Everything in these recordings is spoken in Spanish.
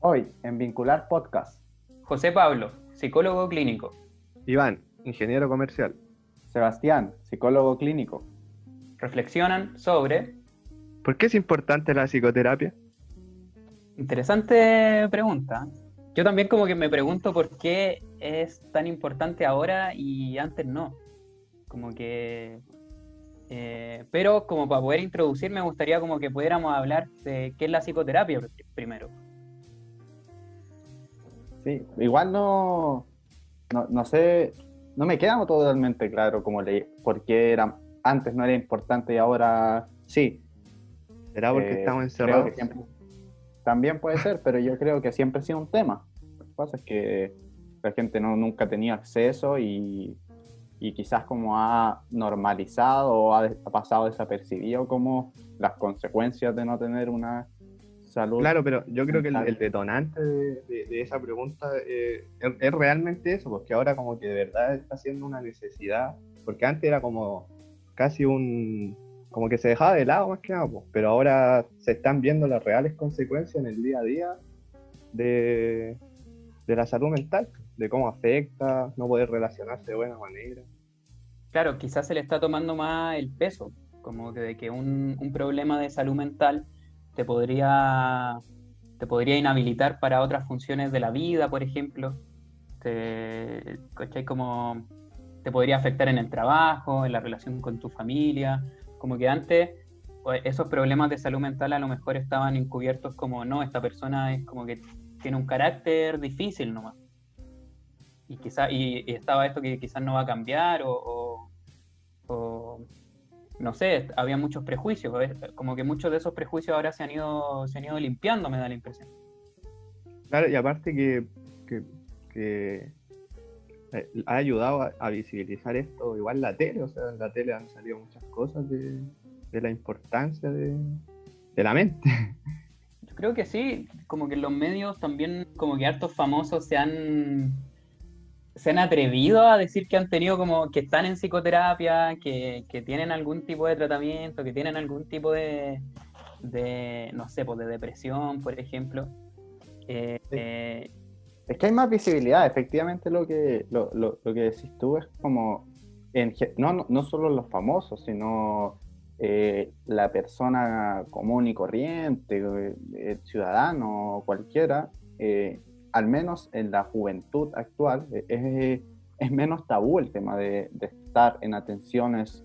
Hoy, en Vincular Podcast, José Pablo, psicólogo clínico. Iván, ingeniero comercial. Sebastián, psicólogo clínico. Reflexionan sobre... ¿Por qué es importante la psicoterapia? Interesante pregunta. Yo también como que me pregunto por qué es tan importante ahora y antes no. Como que... pero como para poder introducir me gustaría como que pudiéramos hablar de qué es la psicoterapia primero. Sí, igual no sé, no me queda totalmente claro por qué antes no era importante y ahora sí. ¿Será porque estamos Creo que encerrados? siempre, también puede ser, pero yo creo que siempre ha sido un tema. Lo que pasa es que la gente nunca tenía acceso y quizás como ha normalizado o ha pasado desapercibido como las consecuencias de no tener una salud Claro, pero yo creo que el, mental. el detonante de esa pregunta es realmente eso, porque ahora como que de verdad está siendo una necesidad, porque antes era como casi como que se dejaba de lado más que nada, pues, pero ahora se están viendo las reales consecuencias en el día a día de, de la salud mental, de cómo afecta, no poder relacionarse de buena manera. Claro, quizás se le está tomando más el peso, como que de que un problema de salud mental te te podría inhabilitar para otras funciones de la vida, por ejemplo. ¿Cachai? Como te podría afectar en el trabajo, en la relación con tu familia. Como que antes pues, esos problemas de salud mental a lo mejor estaban encubiertos como, no, esta persona es como que tiene un carácter difícil nomás. Y estaba esto que quizás no va a cambiar o no sé, había muchos prejuicios, como que muchos de esos prejuicios ahora se han ido limpiando, me da la impresión. Claro, y aparte que ha ayudado a visibilizar esto, igual la tele, o sea, en la tele han salido muchas cosas de la importancia de la mente. Yo creo que sí, como que en los medios también, como que hartos famosos se han atrevido a decir que han tenido como, que están en psicoterapia, que tienen algún tipo de tratamiento, que tienen algún tipo no sé, pues de depresión, por ejemplo. Eh, Sí. eh, Es que hay más visibilidad, efectivamente lo que decís tú es como, no solo los famosos, sino la persona común y corriente, el ciudadano, cualquiera, al menos en la juventud actual, es menos tabú el tema de estar en atenciones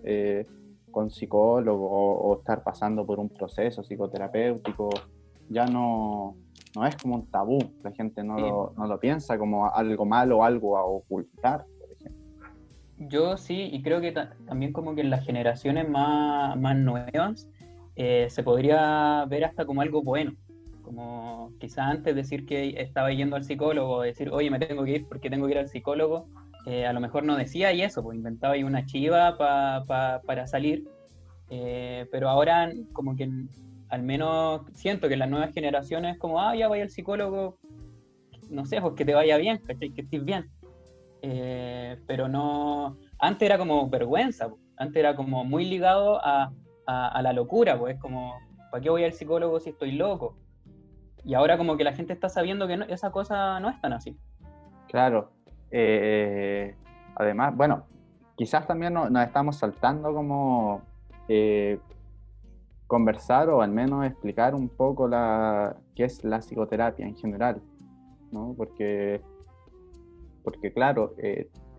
con psicólogo o estar pasando por un proceso psicoterapéutico. Ya no es como un tabú, la gente sí, no lo piensa como algo malo o algo a ocultar, por ejemplo. yo sí, y creo que también como que en las generaciones más nuevas se podría ver hasta como algo bueno. Como quizás antes decir que estaba yendo al psicólogo, decir, oye, me tengo que ir porque tengo que ir al psicólogo, a lo mejor no decía y eso, pues inventaba ahí una chiva para salir. Pero ahora como que al menos siento que las nuevas generaciones como, ah, ya vaya al psicólogo, no sé, pues que te vaya bien, ¿cachai? Que estés bien. Pero no, antes era como vergüenza, po. Antes era como muy ligado a la locura, pues es como, ¿para qué voy al psicólogo si estoy loco? Y ahora como que la gente está sabiendo que esa cosa no es tan así. Claro, eh, además, bueno, quizás también nos estamos saltando como eh, conversar o al menos explicar un poco qué es la psicoterapia en general, ¿no? Porque claro,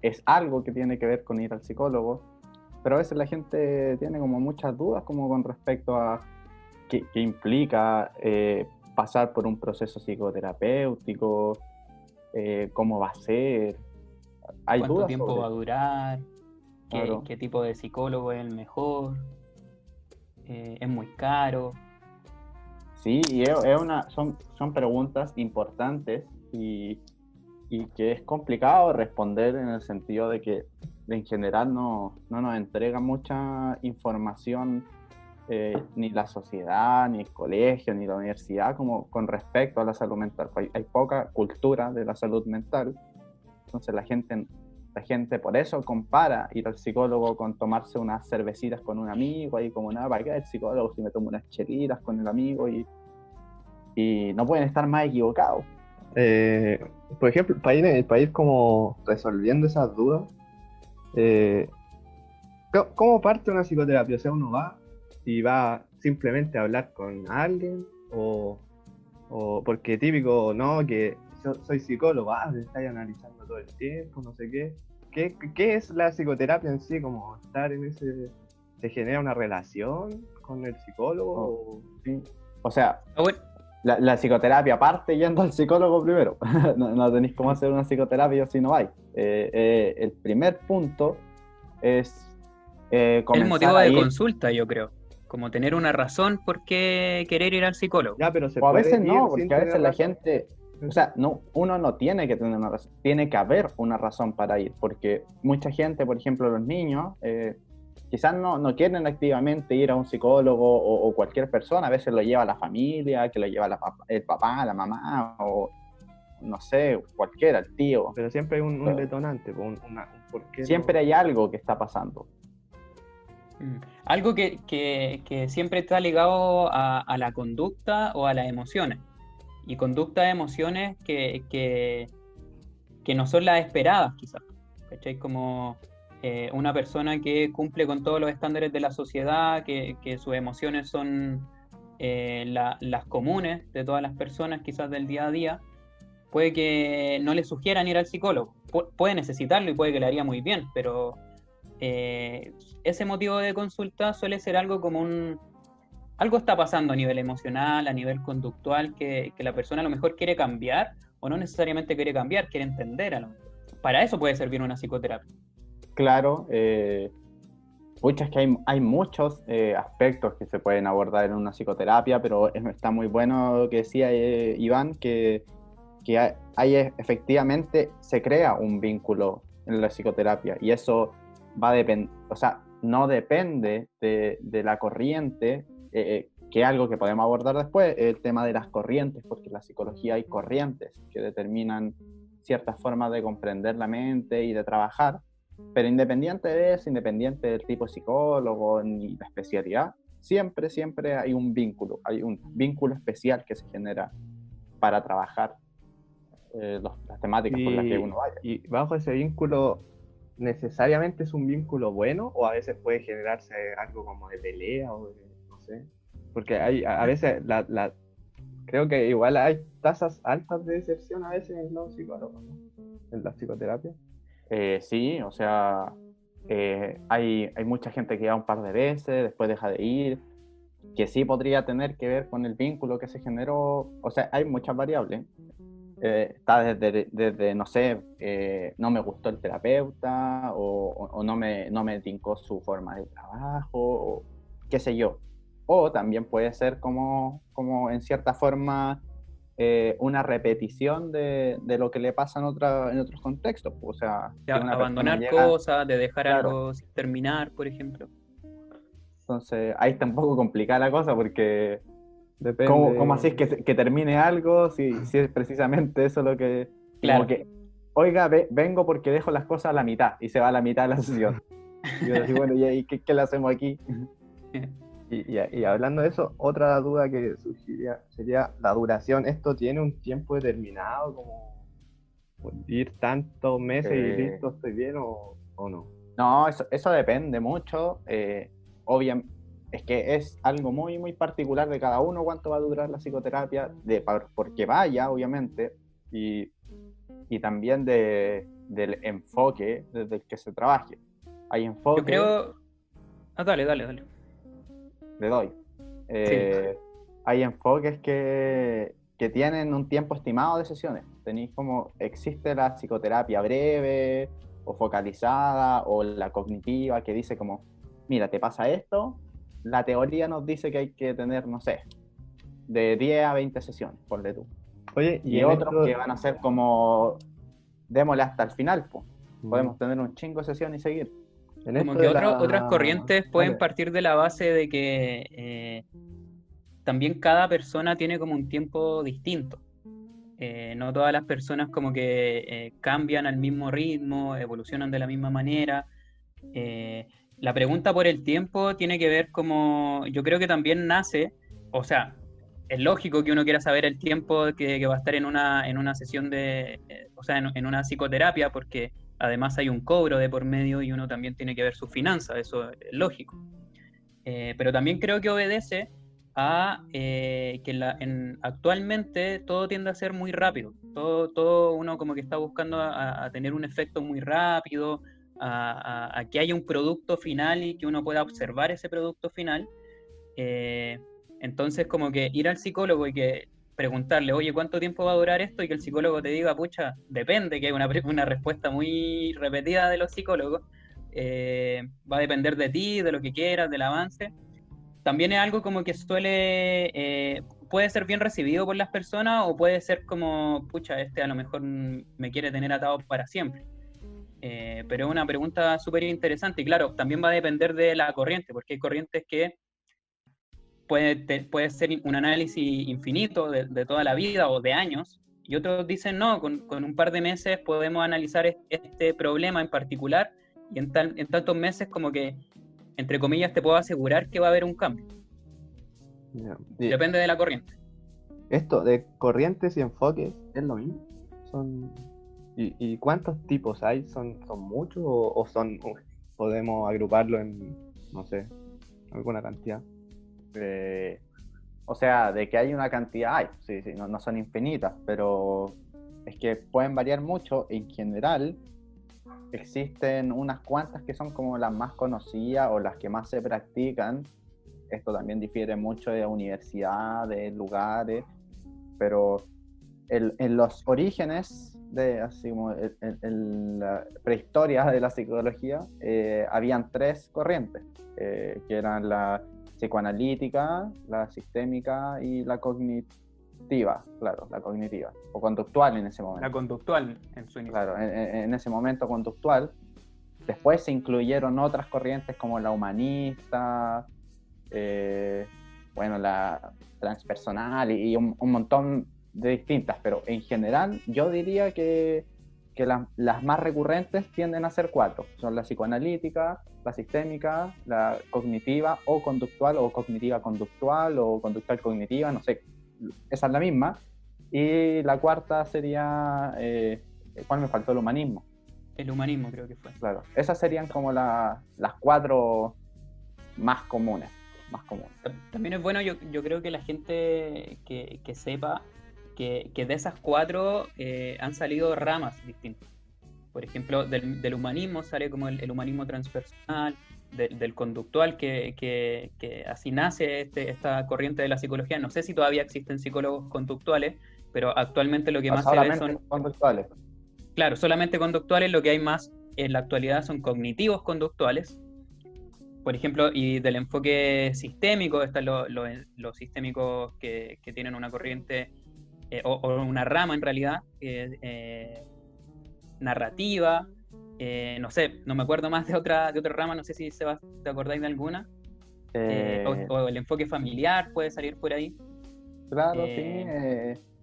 es algo que tiene que ver con ir al psicólogo, pero a veces la gente tiene como muchas dudas como con respecto a qué implica pasar por un proceso psicoterapéutico, cómo va a ser. Hay ¿Cuánto dudas tiempo sobre va a eso, durar? claro. Qué tipo de psicólogo es el mejor? ¿Es muy caro? Sí, y son preguntas importantes y que es complicado responder en el sentido de que en general no nos entrega mucha información ni la sociedad, ni el colegio, ni la universidad como con respecto a la salud mental. Hay poca cultura de la salud mental, entonces la gente por eso compara ir al psicólogo con tomarse unas cervecitas con un amigo, ahí como nada, ¿para qué el psicólogo si me tomo unas chelitas con el amigo? y no pueden estar más equivocados. Por ejemplo, para ir como resolviendo esas dudas, ¿cómo parte una psicoterapia? O sea, uno va y va simplemente a hablar con alguien, o porque típico, no, que yo soy psicólogo, te estáis analizando todo el tiempo, no sé qué. ¿Qué es la psicoterapia en sí? Como estar en ese... ¿Se genera una relación con el psicólogo? Sí. O sea, Ah, bueno, la psicoterapia parte yendo al psicólogo primero. No tenéis cómo hacer una psicoterapia si no hay. El primer punto es el comenzar motivo a de ir, consulta, yo creo. Como tener una razón por qué querer ir al psicólogo. Ya, pero se o a puede veces ir no, sin porque a tener veces la razón. gente, o sea, no, uno no tiene que tener una razón, tiene que haber una razón para ir, porque mucha gente, por ejemplo, los niños, quizás no quieren activamente ir a un psicólogo o cualquier persona, a veces lo lleva la familia, que lo lleva el papá, la mamá, o no sé, cualquiera, el tío. Pero siempre hay un detonante, un por qué Siempre hay algo que está pasando. Algo que siempre está ligado a la conducta o a las emociones. Y conductas, emociones que no son las esperadas, quizás. ¿Cachai? Como una persona que cumple con todos los estándares de la sociedad, que sus emociones son las comunes de todas las personas, quizás del día a día, puede que no le sugieran ir al psicólogo. Puede necesitarlo y puede que le haría muy bien, pero ese motivo de consulta suele ser algo como algo está pasando a nivel emocional, a nivel conductual, que la persona a lo mejor quiere cambiar, o no necesariamente quiere cambiar, quiere entender a lo mejor. Para eso puede servir una psicoterapia. Claro, es que hay muchos aspectos que se pueden abordar en una psicoterapia, pero está muy bueno lo que decía Iván, que efectivamente se crea un vínculo en la psicoterapia y eso va a depender, o sea, no depende de la corriente, que es algo que podemos abordar después, el tema de las corrientes, porque en la psicología hay corrientes que determinan ciertas formas de comprender la mente y de trabajar, pero independiente de eso, independiente del tipo de psicólogo ni la especialidad, siempre hay un vínculo especial que se genera para trabajar las temáticas por las que uno vaya. Y bajo ese vínculo, ¿necesariamente es un vínculo bueno o a veces puede generarse algo como de pelea o de, no sé? Porque a veces creo que igual hay tasas altas de deserción a veces en los psicólogos, ¿no? En la psicoterapia. Sí, o sea, hay mucha gente que va un par de veces, después deja de ir, que sí podría tener que ver con el vínculo que se generó, o sea, hay muchas variables. Está desde no sé, no me gustó el terapeuta o no me tincó su forma de trabajo, o qué sé yo. O también puede ser como en cierta forma una repetición de lo que le pasa en otros contextos. O sea, De si una persona abandonar llega, cosas, de dejar claro, algo sin terminar, por ejemplo. entonces ahí está un poco complicada la cosa porque ¿cómo así es Depende. que termine algo si es precisamente eso lo que... Como Claro. que, oiga, vengo porque dejo las cosas a la mitad y se va a la mitad de la sesión. Y yo así, bueno, ¿y ahí qué le hacemos aquí? Y hablando de eso, otra duda que surgiría sería la duración. ¿Esto tiene un tiempo determinado, como ir tantos meses y Eh, listo, estoy bien o no? no, eso depende mucho. Obviamente, es que es algo muy particular de cada uno cuánto va a durar la psicoterapia, porque vaya, obviamente, y también del enfoque desde el que se trabaje. Hay Yo enfoques, creo... Ah, dale. le doy. Sí. Hay enfoques que tienen un tiempo estimado de sesiones. Tenéis como, existe la psicoterapia breve o focalizada o la cognitiva que dice como, mira, te pasa esto, la teoría nos dice que hay que tener, no sé, de 10 a 20 sesiones, ponle tú. Oye, y Y en otros esto, que van a ser como, démosle hasta el final, pues. mm, Podemos tener un chingo de sesiones y seguir. en Como esto que de otras la... corrientes pueden Dale. partir de la base de que también cada persona tiene como un tiempo distinto. No todas las personas como que cambian al mismo ritmo, evolucionan de la misma manera. Eh, la pregunta por el tiempo tiene que ver como, yo creo que también nace, o sea, es lógico que uno quiera saber el tiempo que va a estar en una sesión o sea, en una psicoterapia, porque además hay un cobro de por medio y uno también tiene que ver sus finanzas, eso es lógico. Pero también creo que obedece a que actualmente todo tiende a ser muy rápido. Todo uno como que está buscando a tener un efecto muy rápido, a que haya un producto final y que uno pueda observar ese producto final. Entonces como que ir al psicólogo y que preguntarle, oye, ¿cuánto tiempo va a durar esto? Y que el psicólogo te diga, pucha, depende, que hay una respuesta muy repetida de los psicólogos. Va a depender de ti, de lo que quieras, del avance. También es algo como que puede ser bien recibido por las personas o puede ser como, pucha, a lo mejor me quiere tener atado para siempre. Pero es una pregunta súper interesante y claro, también va a depender de la corriente, porque hay corrientes que puede ser un análisis infinito de toda la vida o de años, y otros dicen no, con un par de meses podemos analizar este problema en particular, y en tantos meses como que, entre comillas, te puedo asegurar que va a haber un cambio. Ya. Depende de la corriente. Esto de corrientes y enfoques es lo mismo. ¿Y cuántos tipos hay? ¿Son muchos o podemos agruparlo en, no sé, alguna cantidad? O sea, de que hay una cantidad, hay, sí, no son infinitas, pero es que pueden variar mucho. En general, existen unas cuantas que son como las más conocidas o las que más se practican. Esto también difiere mucho de universidades, lugares, pero en los orígenes así como en la prehistoria de la psicología, habían tres corrientes, que eran la psicoanalítica, la sistémica y la cognitiva, claro, la cognitiva, o conductual en ese momento. La conductual en su inicio. Claro, en ese momento conductual. Después se incluyeron otras corrientes como la humanista, bueno, la transpersonal y un montón de distintas, pero en general yo diría que las más recurrentes tienden a ser cuatro. Son la psicoanalítica, la sistémica, la cognitiva o cognitiva conductual o conductual cognitiva, no sé, esa es la misma. Y la cuarta sería, ¿cuál me faltó? El humanismo. El humanismo creo que fue. Claro, esas serían como las cuatro más comunes. También es bueno, yo creo que la gente que sepa que de esas cuatro han salido ramas distintas. Por ejemplo, del humanismo sale como el humanismo transpersonal, del conductual, que así nace esta corriente de la psicología. No sé si todavía existen psicólogos conductuales, pero actualmente lo que más se ve son conductuales. Claro, solamente conductuales. Lo que hay más en la actualidad son cognitivos conductuales. Por ejemplo, y del enfoque sistémico, están los sistémicos que tienen una corriente o una rama en realidad narrativa. No sé, no me acuerdo más de otra rama, no sé si te acordáis de alguna. O el enfoque familiar puede salir por ahí. Claro, sí.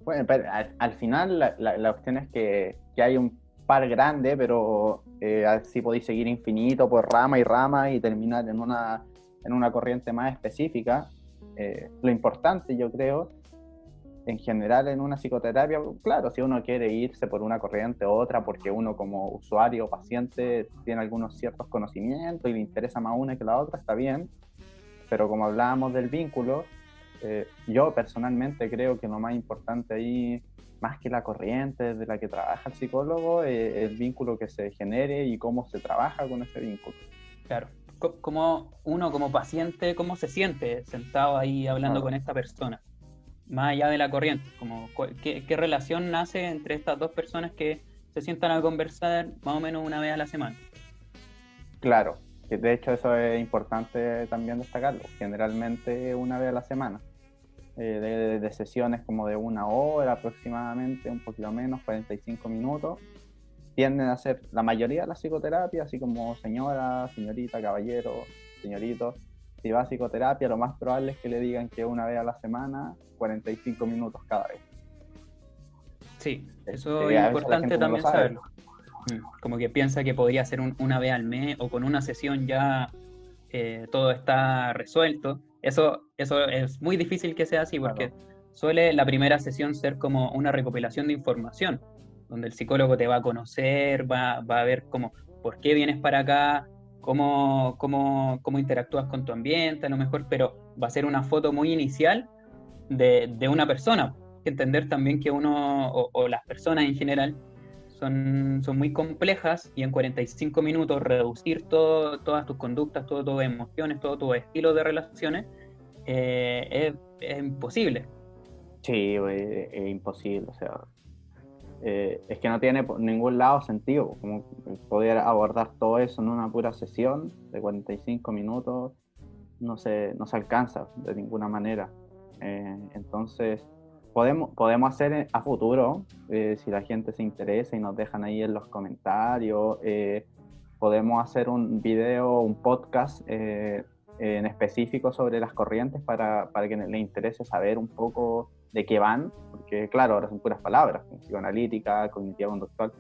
Bueno, pero al final la cuestión es que hay un par grande, pero así podéis seguir infinito por rama y rama y terminar en una corriente más específica. Lo importante, yo creo, en general en una psicoterapia, claro, si uno quiere irse por una corriente u otra porque uno como usuario o paciente tiene algunos ciertos conocimientos y le interesa más una que la otra, está bien, pero como hablábamos del vínculo, yo personalmente creo que lo más importante ahí, más que la corriente de la que trabaja el psicólogo, el vínculo que se genere y cómo se trabaja con ese vínculo. Claro, como uno como paciente, cómo se siente sentado ahí hablando con esta persona, más allá de la corriente, como qué relación nace entre estas dos personas que se sientan a conversar más o menos una vez a la semana. Claro, que de hecho eso es importante también destacarlo, generalmente una vez a la semana. De sesiones como de 1 hora aproximadamente, un poquito menos, 45 minutos, tienden a ser la mayoría de la psicoterapia, así como señora, señorita, caballero, señorito. Si va a psicoterapia, lo más probable es que le digan que una vez a la semana, 45 minutos cada vez. Sí, eso es importante también saberlo. Como que piensa que podría ser una vez al mes o con una sesión ya todo está resuelto. Eso es muy difícil que sea así, porque suele la primera sesión ser como una recopilación de información, donde el psicólogo te va a conocer, va a ver como por qué vienes para acá, cómo interactúas con tu ambiente, a lo mejor, pero va a ser una foto muy inicial de una persona. Hay que entender también que uno, o las personas en general, son muy complejas, y en 45 minutos reducir todas tus conductas, todas tus emociones, todo tu estilo de relaciones, es imposible. Sí, güey, es imposible, o sea, es que no tiene por ningún lado sentido, como poder abordar todo eso en una pura sesión de 45 minutos, no se alcanza de ninguna manera. Entonces, podemos hacer a futuro, si la gente se interesa y nos dejan ahí en los comentarios, podemos hacer un video, un podcast en específico sobre las corrientes para que les interese saber un poco de qué van, porque claro, ahora son puras palabras, psicoanalítica, cognitiva conductual,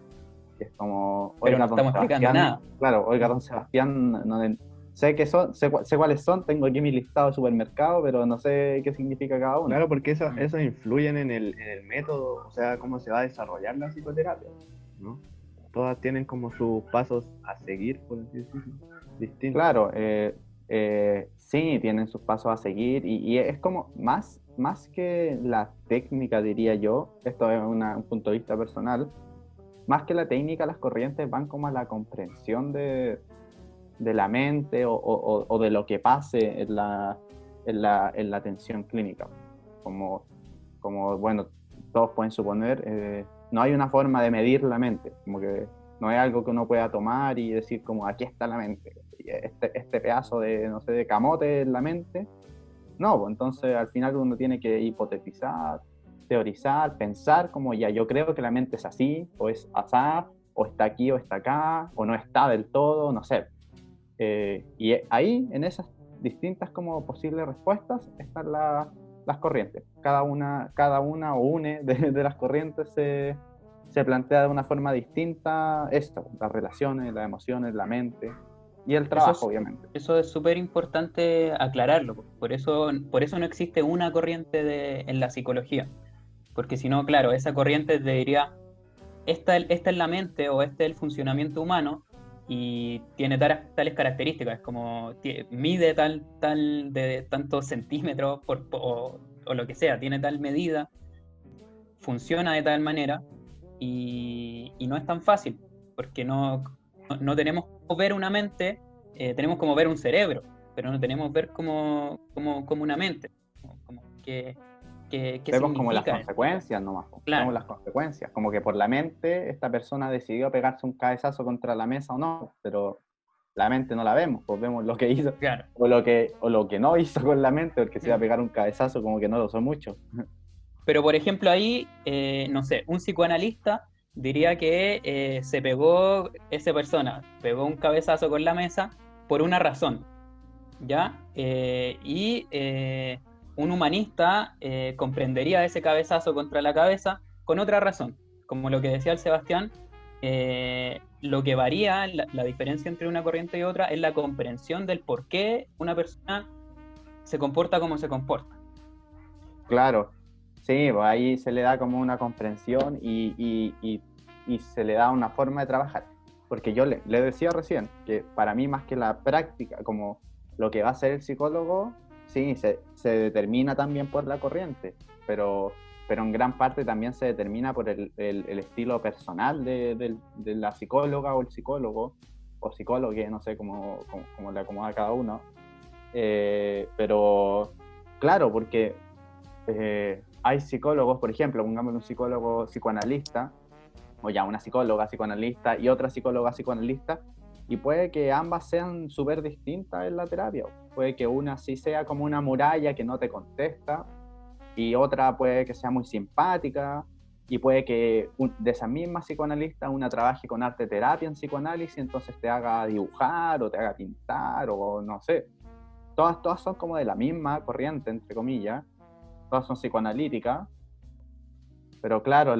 que es como, Pero no oiga, don estamos explicando Sebastián, nada. claro, oiga, don Sebastián, sé cuáles son, tengo aquí mi listado de supermercado, pero no sé qué significa cada uno. Claro, porque eso influyen en el método, o sea, cómo se va a desarrollar la psicoterapia, ¿no? Todas tienen como sus pasos a seguir, por así decirlo, distintos. Claro, sí, tienen sus pasos a seguir y es como más que la técnica, diría yo, esto es un punto de vista personal, más que la técnica, las corrientes van como a la comprensión de la mente o de lo que pase en la atención clínica. Como bueno, todos pueden suponer, no hay una forma de medir la mente, como que no es algo que uno pueda tomar y decir como aquí está la mente, este pedazo de, no sé, de camote en la mente. No, pues entonces al final uno tiene que hipotetizar, teorizar, pensar como ya yo creo que la mente es así, o es asá, o está aquí o está acá, o no está del todo, no sé. Y ahí, en esas distintas como posibles respuestas, están las corrientes. Cada una o une de las corrientes se plantea de una forma distinta esto, las relaciones, las emociones, la mente y el trabajo, obviamente. Eso es súper importante aclararlo. Por eso no existe una corriente en la psicología. Porque si no, claro, esa corriente te diría, esta es la mente o este es el funcionamiento humano y tiene tales características, como mide tal de tantos centímetros o lo que sea, tiene tal medida, funciona de tal manera, y no es tan fácil, porque no tenemos como ver una mente, tenemos como ver un cerebro, pero no tenemos ver como una mente, como qué Vemos como las significa. consecuencias nomás, Claro. vemos las consecuencias, como que por la mente esta persona decidió pegarse un cabezazo contra la mesa o no, pero la mente no la vemos, pues vemos lo que hizo, Claro. o lo que no hizo con la mente, porque se iba a pegar un cabezazo como que no lo usó mucho. Pero por ejemplo ahí, no sé, un psicoanalista diría que esa persona pegó un cabezazo con la mesa por una razón, ¿ya? Un humanista comprendería ese cabezazo contra la cabeza con otra razón. Como lo que decía el Sebastián, lo que varía, la diferencia entre una corriente y otra, es la comprensión del por qué una persona se comporta como se comporta. Claro, sí, pues ahí se le da como una comprensión y se le da una forma de trabajar. Porque yo le decía recién que para mí más que la práctica, como lo que va a hacer el psicólogo, sí, se determina también por la corriente, pero en gran parte también se determina por el estilo personal de la psicóloga o el psicólogo, o psicólogo, no sé cómo le acomoda a cada uno. Pero claro, porque hay psicólogos, por ejemplo, pongámosle un psicólogo psicoanalista, o ya una psicóloga psicoanalista y otra psicóloga psicoanalista, y puede que ambas sean súper distintas en la terapia. Puede que una sí sea como una muralla que no te contesta, y otra puede que sea muy simpática, y puede que de esa misma psicoanalista una trabaje con arte terapia en psicoanálisis, entonces te haga dibujar o te haga pintar o no sé. Todas son como de la misma corriente, entre comillas, todas son psicoanalíticas, pero claro,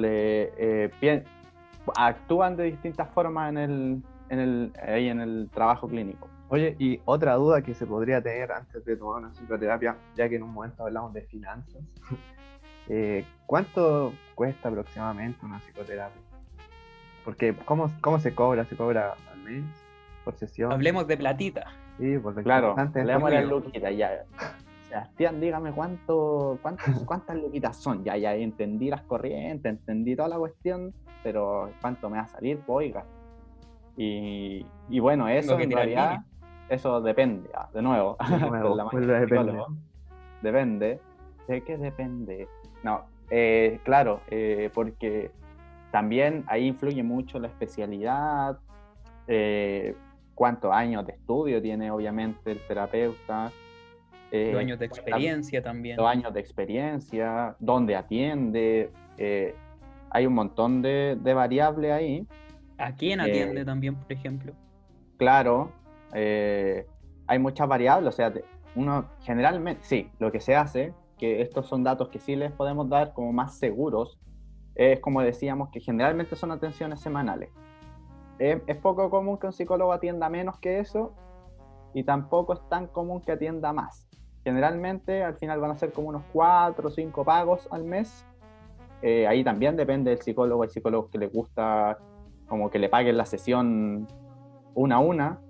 actúan de distintas formas en el trabajo clínico. Oye, y otra duda que se podría tener antes de tomar una psicoterapia, ya que en un momento hablamos de finanzas, ¿Cuánto cuesta aproximadamente una psicoterapia? Porque ¿cómo se cobra? ¿Se cobra al mes? ¿Por sesión? Hablemos de platita. Sí, por lo Claro, importante es hablemos de las dinero. luquitas, ya. Sebastián, dígame cuántas luquitas son. Ya entendí las corrientes, entendí toda la cuestión, pero ¿cuánto me va a salir? Pues, oiga. Y bueno, Tengo eso que en tirar realidad, línea. eso depende, de nuevo, De con nuevo, la magia vuelve a del depender. psicólogo. Depende. ¿De qué depende? No, claro, porque también ahí influye mucho la especialidad, cuántos años de estudio tiene obviamente el terapeuta, Los años de experiencia los también. años de experiencia, dónde atiende, hay un montón de variables ahí. ¿A quién atiende también, por ejemplo? Claro, hay muchas variables, o sea, uno generalmente, sí, lo que se hace, que estos son datos que sí les podemos dar como más seguros, es como decíamos, que generalmente son atenciones semanales. Es poco común que un psicólogo atienda menos que eso y tampoco es tan común que atienda más. Generalmente al final van a ser como unos 4 o 5 pagos al mes. Ahí también depende del psicólogo. Hay psicólogos que les gusta como que le paguen la sesión una a una.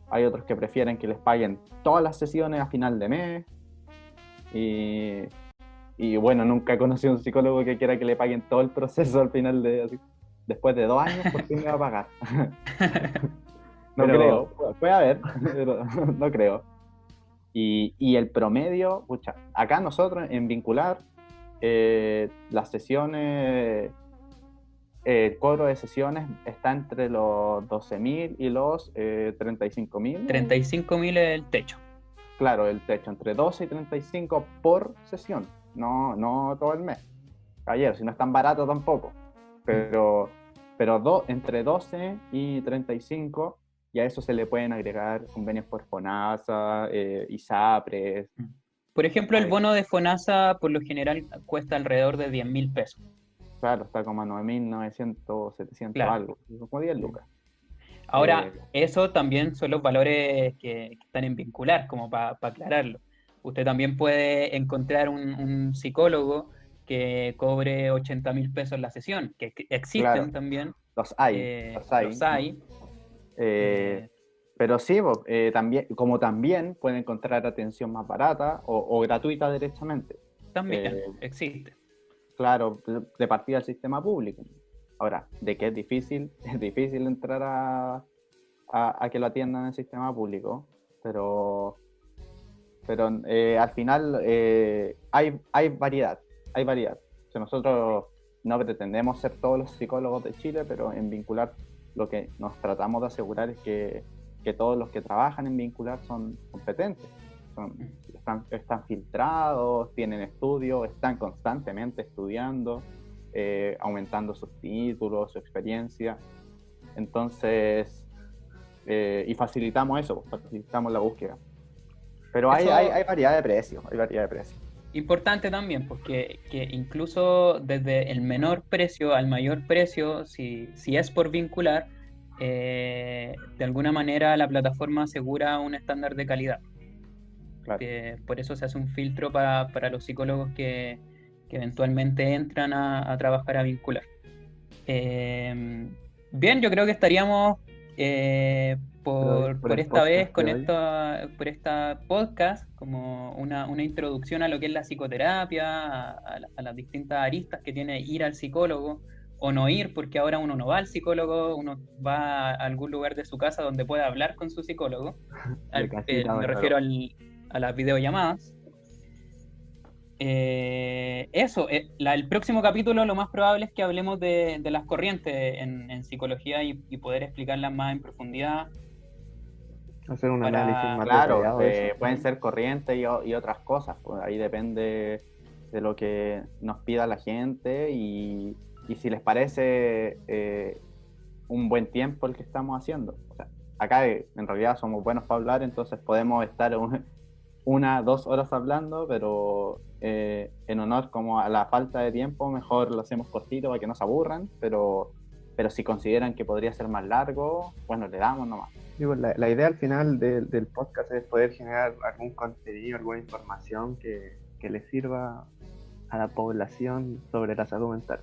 Hay otros que prefieren que les paguen todas las sesiones a final de mes. Y bueno, nunca he conocido a un psicólogo que quiera que le paguen todo el proceso al final de... Así, después de 2 años, por fin me va a pagar. No Pero- creo, puede haber, pero no creo. Y el promedio, pucha, acá nosotros en Vincular, las sesiones, el cobro de sesiones está entre los 12.000 y los 35.000. 35.000 es el techo. Claro, el techo, entre 12 y 35 por sesión, no todo el mes. Caballero, si no es tan barato tampoco. Pero entre 12 y 35, y a eso se le pueden agregar convenios por FONASA, ISAPRES. Por ejemplo, el bono de FONASA por lo general cuesta alrededor de 10.000 pesos. Claro, está como a 9.900, 700 Claro. algo, como 10 lucas. Ahora, eso también son los valores que están en Vincular, como para aclararlo. Usted también puede encontrar un psicólogo que cobre 80.000 pesos la sesión, que existen Claro, también. los hay. Los hay. Pero sí, también, como también pueden encontrar atención más barata o gratuita directamente. También existe. Claro, de partida del sistema público. Ahora, de que es difícil entrar a que lo atiendan en el sistema público, pero al final hay variedad. O sea, nosotros no pretendemos ser todos los psicólogos de Chile, pero en Vincular lo que nos tratamos de asegurar es que todos los que trabajan en Vincular son competentes, están filtrados, tienen estudios, están constantemente estudiando, aumentando sus títulos, su experiencia. Entonces, y facilitamos eso, facilitamos la búsqueda. Pero hay variedad de precios, Importante también, porque que incluso desde el menor precio al mayor precio, si es por Vincular, de alguna manera la plataforma asegura un estándar de calidad. Claro. Por eso se hace un filtro para los psicólogos que eventualmente entran a trabajar a Vincular. Bien, yo creo que estaríamos por esta vez con por esta podcast como una introducción a lo que es la psicoterapia, a las distintas aristas que tiene ir al psicólogo o no ir, porque ahora uno no va al psicólogo, uno va a algún lugar de su casa donde pueda hablar con su psicólogo. Me refiero a las videollamadas. El próximo capítulo lo más probable es que hablemos de las corrientes en psicología y poder explicarlas más en profundidad. Hacer un análisis más claro, detallado de eso. pueden ser corrientes y otras cosas, pues ahí depende de lo que nos pida la gente y si les parece un buen tiempo el que estamos haciendo. O sea, acá en realidad somos buenos para hablar, entonces podemos estar 1-2 horas hablando, pero en honor como a la falta de tiempo, mejor lo hacemos cortito para que no se aburran, pero si consideran que podría ser más largo, bueno, le damos nomás. Digo, la idea al final del podcast es poder generar algún contenido, alguna información que les sirva a la población sobre la salud mental.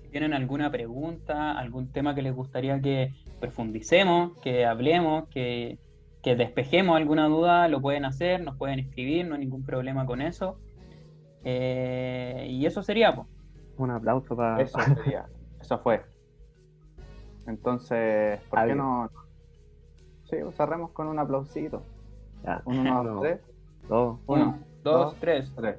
Si tienen alguna pregunta, algún tema que les gustaría que profundicemos, que hablemos, que despejemos alguna duda, lo pueden hacer, nos pueden escribir, no hay ningún problema con eso. Y eso sería, pues. Un aplauso para... Eso sería, eso fue. Entonces, ¿por qué Adiós. no? Sí, cerremos con un aplausito. Ya. 1, 2, 3. 2, 1, 2, 3. 3.